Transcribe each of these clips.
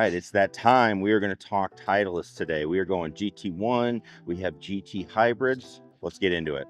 right, it's that time. We are going to talk Titleist today. We are going GT1. We have GT hybrids. Let's get into it.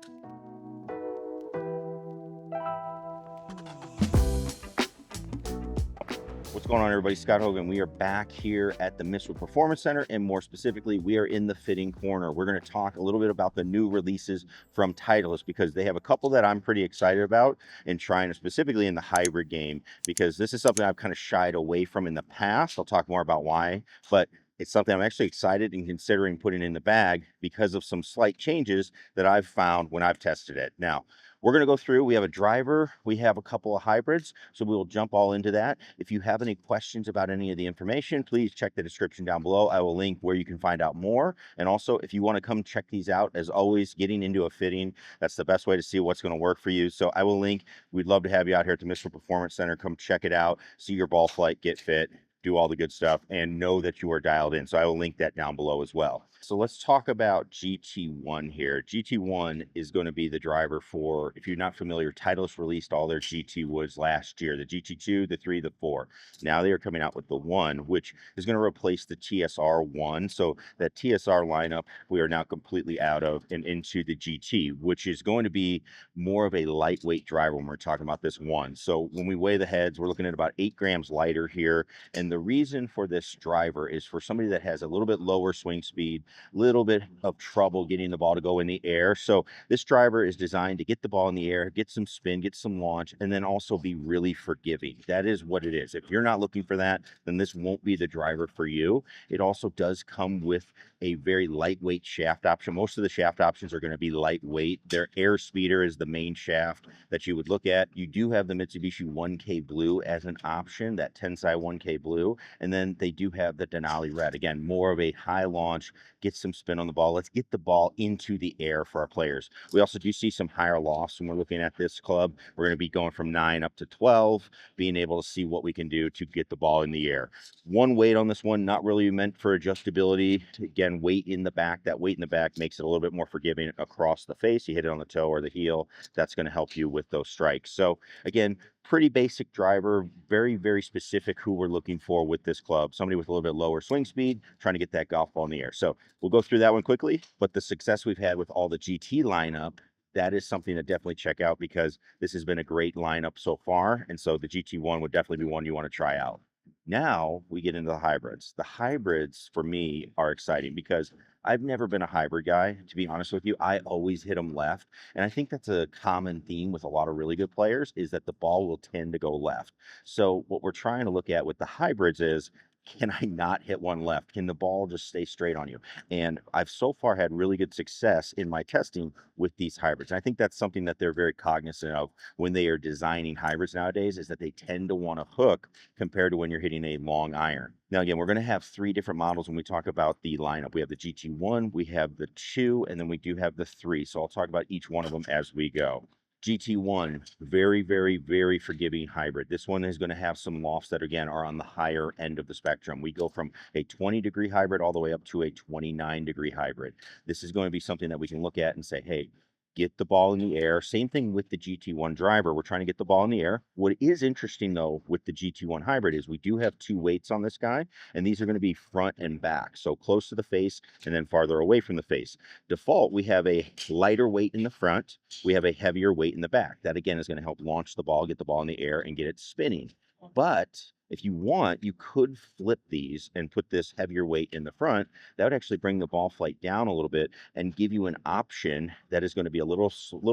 What's going on, everybody? Scott Hogan. We are back here at the Missile Performance Center, and more specifically, we are in the fitting corner. We're going to talk a little bit about the new releases from Titleist because they have a couple that I'm pretty excited about and trying specifically in the hybrid game, because this is something I've kind of shied away from in the past. I'll talk more about why, but it's something I'm actually excited and considering putting in the bag because of some slight changes that I've found when I've tested it. Now, we're going to go through. We have a driver, we have a couple of hybrids, so we will jump all into that. If you have any questions about any of the information, please check the description down below. I will link where you can find out more. And also, if you want to come check these out, as always, getting into a fitting, that's the best way to see what's going to work for you. So I will link. We'd love to have you out here at the Mr. Performance Center. Come check it out, see your ball flight, get fit, do all the good stuff, and know that you are dialed in. So I will link that down below as well. So let's talk about GT1 here. GT1 is going to be the driver for, if you're not familiar, Titleist released all their GT woods last year, the GT2, the 3, the 4. Now they are coming out with the 1, which is going to replace the TSR 1. So that TSR lineup, we are now completely out of and into the GT, which is going to be more of a lightweight driver when we're talking about this 1. So when we weigh the heads, we're looking at about 8 grams lighter here. And the reason for this driver is for somebody that has a little bit lower swing speed, little bit of trouble getting the ball to go in the air. So this driver is designed to get the ball in the air, get some spin, get some launch, and then also be really forgiving. That is what it is. If you're not looking for that, then this won't be the driver for you. It also does come with a very lightweight shaft option. Most of the shaft options are going to be lightweight. Their air speeder is the main shaft that you would look at. You do have the Mitsubishi 1K Blue as an option, that Tensai 1K Blue, and then they do have the Denali Red. Again, more of a high launch, get some spin on the ball. Let's get the ball into the air for our players. We also do see some higher lofts when we're looking at this club. We're going to be going from 9 up to 12, being able to see what we can do to get the ball in the air. One weight on this one, not really meant for adjustability. Again, weight in the back. That weight in the back makes it a little bit more forgiving across the face. You hit it on the toe or the heel, that's going to help you with those strikes. So again, pretty basic driver, very, very specific who we're looking for with this club. Somebody with a little bit lower swing speed, trying to get that golf ball in the air. So we'll go through that one quickly, but the success we've had with all the GT lineup, that is something to definitely check out because this has been a great lineup so far. And so the GT1 would definitely be one you want to try out. Now we get into the hybrids. The hybrids for me are exciting because I've never been a hybrid guy, to be honest with you. I always hit them left. And I think that's a common theme with a lot of really good players is that the ball will tend to go left. So what we're trying to look at with the hybrids is, can I not hit one left? Can the ball just stay straight on you? And I've so far had really good success in my testing with these hybrids. And I think that's something that they're very cognizant of when they are designing hybrids nowadays, is that they tend to want to hook compared to when you're hitting a long iron. Now, again, we're going to have 3 different models when we talk about the lineup. We have the GT1, we have the 2, and then we do have the 3. So I'll talk about each one of them as we go. GT1, very, very, very forgiving hybrid. This one is going to have some lofts that, again, are on the higher end of the spectrum. We go from a 20-degree hybrid all the way up to a 29-degree hybrid. This is going to be something that we can look at and say, hey, get the ball in the air. Same thing with the GT1 driver. We're trying to get the ball in the air. What is interesting, though, with the GT1 hybrid is we do have 2 weights on this guy, and these are going to be front and back, so close to the face and then farther away from the face. Default, we have a lighter weight in the front. We have a heavier weight in the back. That, again, is going to help launch the ball, get the ball in the air, and get it spinning. But if you want, you could flip these and put this heavier weight in the front. That would actually bring the ball flight down a little bit and give you an option that is going to be a little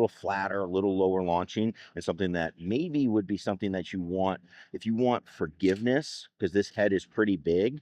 flatter, a little lower launching, and something that maybe would be something that you want if you want forgiveness, because this head is pretty big,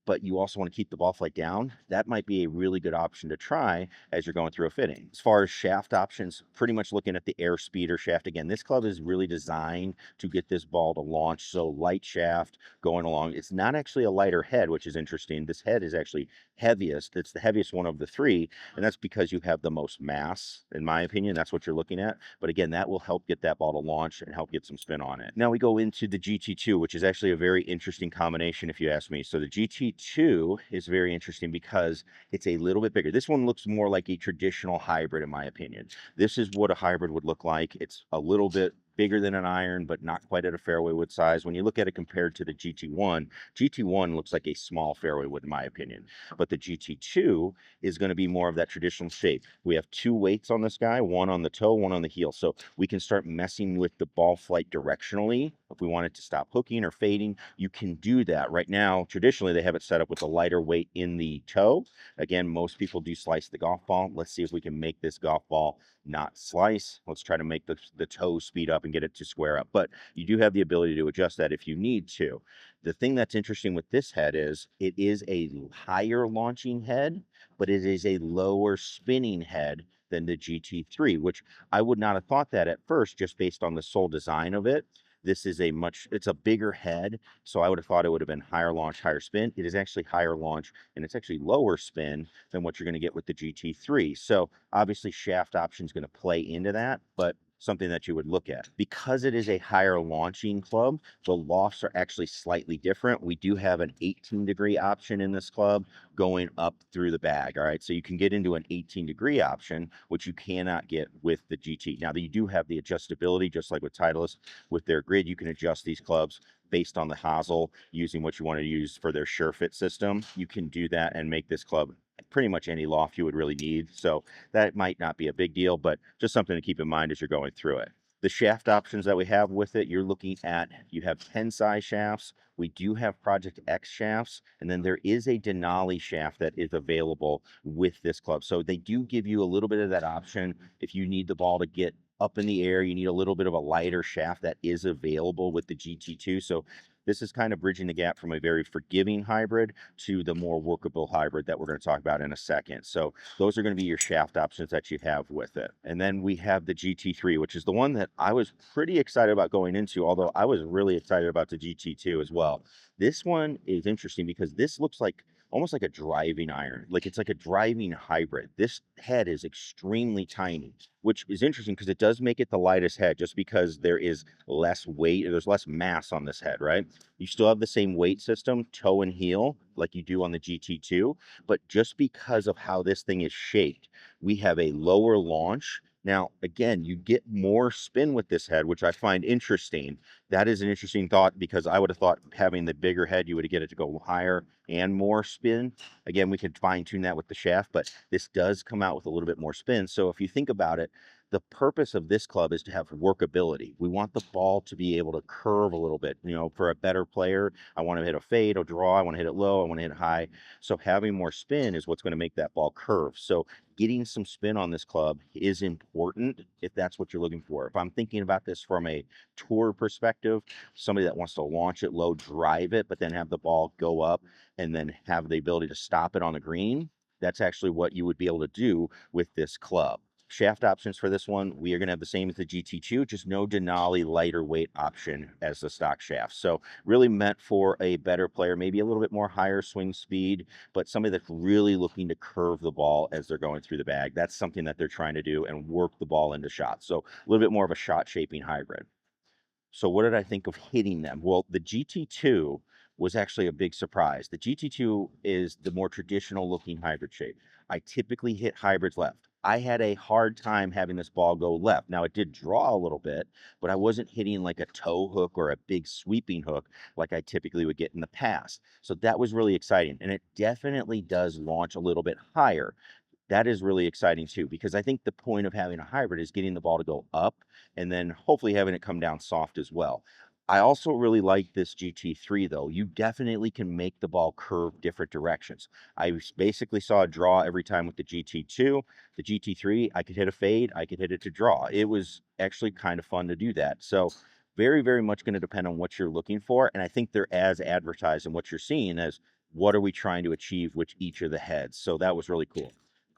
but you also want to keep the ball flight down. That might be a really good option to try as you're going through a fitting. As far as shaft options, pretty much looking at the air speeder shaft. Again, this club is really designed to get this ball to launch. So light shaft going along. It's not actually a lighter head, which is interesting. This head is actually heaviest. It's the heaviest one of the 3, and that's because you have the most mass, in my opinion. That's what you're looking at. But again, that will help get that ball to launch and help get some spin on it. Now we go into the GT2, which is actually a very interesting combination, if you ask me. So the GT2 is very interesting because it's a little bit bigger. This one looks more like a traditional hybrid, in my opinion. This is what a hybrid would look like. It's a little bit bigger than an iron, but not quite at a fairway wood size. When you look at it compared to the GT1, GT1 looks like a small fairway wood, in my opinion. But the GT2 is going to be more of that traditional shape. We have two weights on this guy, one on the toe, one on the heel. So we can start messing with the ball flight directionally. If we want it to stop hooking or fading, you can do that. Right now, traditionally, they have it set up with a lighter weight in the toe. Again, most people do slice the golf ball. Let's see if we can make this golf ball not slice. Let's try to make the toe speed up and get it to square up. But you do have the ability to adjust that if you need to. The thing that's interesting with this head is it is a higher launching head, but it is a lower spinning head than the GT3, which I would not have thought that at first, just based on the sole design of it. This is it's a bigger head, so I would have thought it would have been higher launch, higher spin. It is actually higher launch, and it's actually lower spin than what you're going to get with the GT3. So obviously shaft option is going to play into that, but something that you would look at. Because it is a higher launching club, the lofts are actually slightly different. We do have an 18-degree option in this club going up through the bag. All right, so you can get into an 18-degree option, which you cannot get with the GT. Now, you do have the adjustability, just like with Titleist, with their grid. You can adjust these clubs based on the hosel using what you want to use for their SureFit system. You can do that and make this club pretty much any loft you would really need. So that might not be a big deal, but just something to keep in mind as you're going through it. The shaft options that we have with it, you're looking at, you have 10 size shafts. We do have Project X shafts, and then there is a Denali shaft that is available with this club. So they do give you a little bit of that option. If you need the ball to get up in the air, you need a little bit of a lighter shaft that is available with the GT2. So this is kind of bridging the gap from a very forgiving hybrid to the more workable hybrid that we're going to talk about in a second. So those are going to be your shaft options that you have with it. And then we have the GT3, which is the one that I was pretty excited about going into, although I was really excited about the GT2 as well. This one is interesting because this looks like almost like a driving iron. Like it's like a driving hybrid. This head is extremely tiny, which is interesting because it does make it the lightest head just because there is less weight, there's less mass on this head, right? You still have the same weight system, toe and heel, like you do on the GT2, but just because of how this thing is shaped, we have a lower launch. Now, again, you get more spin with this head, which I find interesting. That is an interesting thought because I would have thought having the bigger head, you would get it to go higher and more spin. Again, we could fine tune that with the shaft, but this does come out with a little bit more spin. So if you think about it, the purpose of this club is to have workability. We want the ball to be able to curve a little bit. You know, for a better player, I want to hit a fade or draw. I want to hit it low. I want to hit it high. So having more spin is what's going to make that ball curve. So getting some spin on this club is important if that's what you're looking for. If I'm thinking about this from a tour perspective, somebody that wants to launch it low, drive it, but then have the ball go up and then have the ability to stop it on the green, that's actually what you would be able to do with this club. Shaft options for this one, we are going to have the same as the GT2, just no Denali lighter weight option as the stock shaft. So really meant for a better player, maybe a little bit more higher swing speed, but somebody that's really looking to curve the ball as they're going through the bag. That's something that they're trying to do and work the ball into shots. So a little bit more of a shot shaping hybrid. So what did I think of hitting them? Well, the GT2 was actually a big surprise. The GT2 is the more traditional looking hybrid shape. I typically hit hybrids left. I had a hard time having this ball go left. Now, it did draw a little bit, but I wasn't hitting like a toe hook or a big sweeping hook like I typically would get in the past. So that was really exciting. And it definitely does launch a little bit higher. That is really exciting too, because I think the point of having a hybrid is getting the ball to go up and then hopefully having it come down soft as well. I also really like this GT3 though. You definitely can make the ball curve different directions. Basically saw a draw every time with the GT2. The GT3, I could hit a fade, I could hit it to draw. It was actually kind of fun to do that. So very, very much going to depend on what you're looking for. And I think they're as advertised and what you're seeing as what are we trying to achieve with each of the heads. So that was really cool.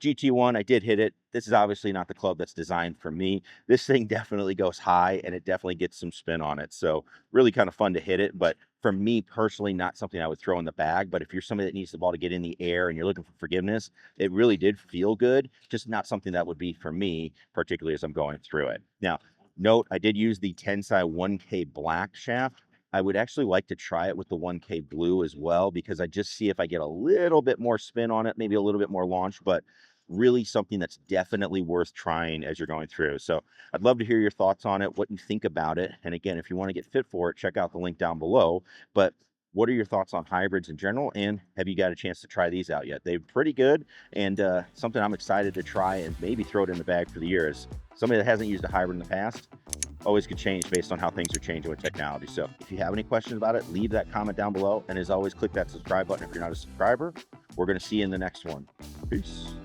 GT1, I did hit it. This is obviously not the club that's designed for me. This thing definitely goes high and it definitely gets some spin on it. So really kind of fun to hit it. But for me personally, not something I would throw in the bag. But if you're somebody that needs the ball to get in the air and you're looking for forgiveness, it really did feel good. Just not something that would be for me, particularly as I'm going through it. Now, note, I did use the Tensai 1K black shaft. I would actually like to try it with the 1K blue as well, because I just see if I get a little bit more spin on it, maybe a little bit more launch, but really something that's definitely worth trying as you're going through. So I'd love to hear your thoughts on it, what you think about it. And again, if you want to get fit for it, check out the link down below. But what are your thoughts on hybrids in general? And have you got a chance to try these out yet? They're pretty good, and something I'm excited to try and maybe throw it in the bag for the year. As somebody that hasn't used a hybrid in the past, always could change based on how things are changing with technology. So if you have any questions about it, leave that comment down below. And as always, click that subscribe button if you're not a subscriber. We're going to see you in the next one. Peace.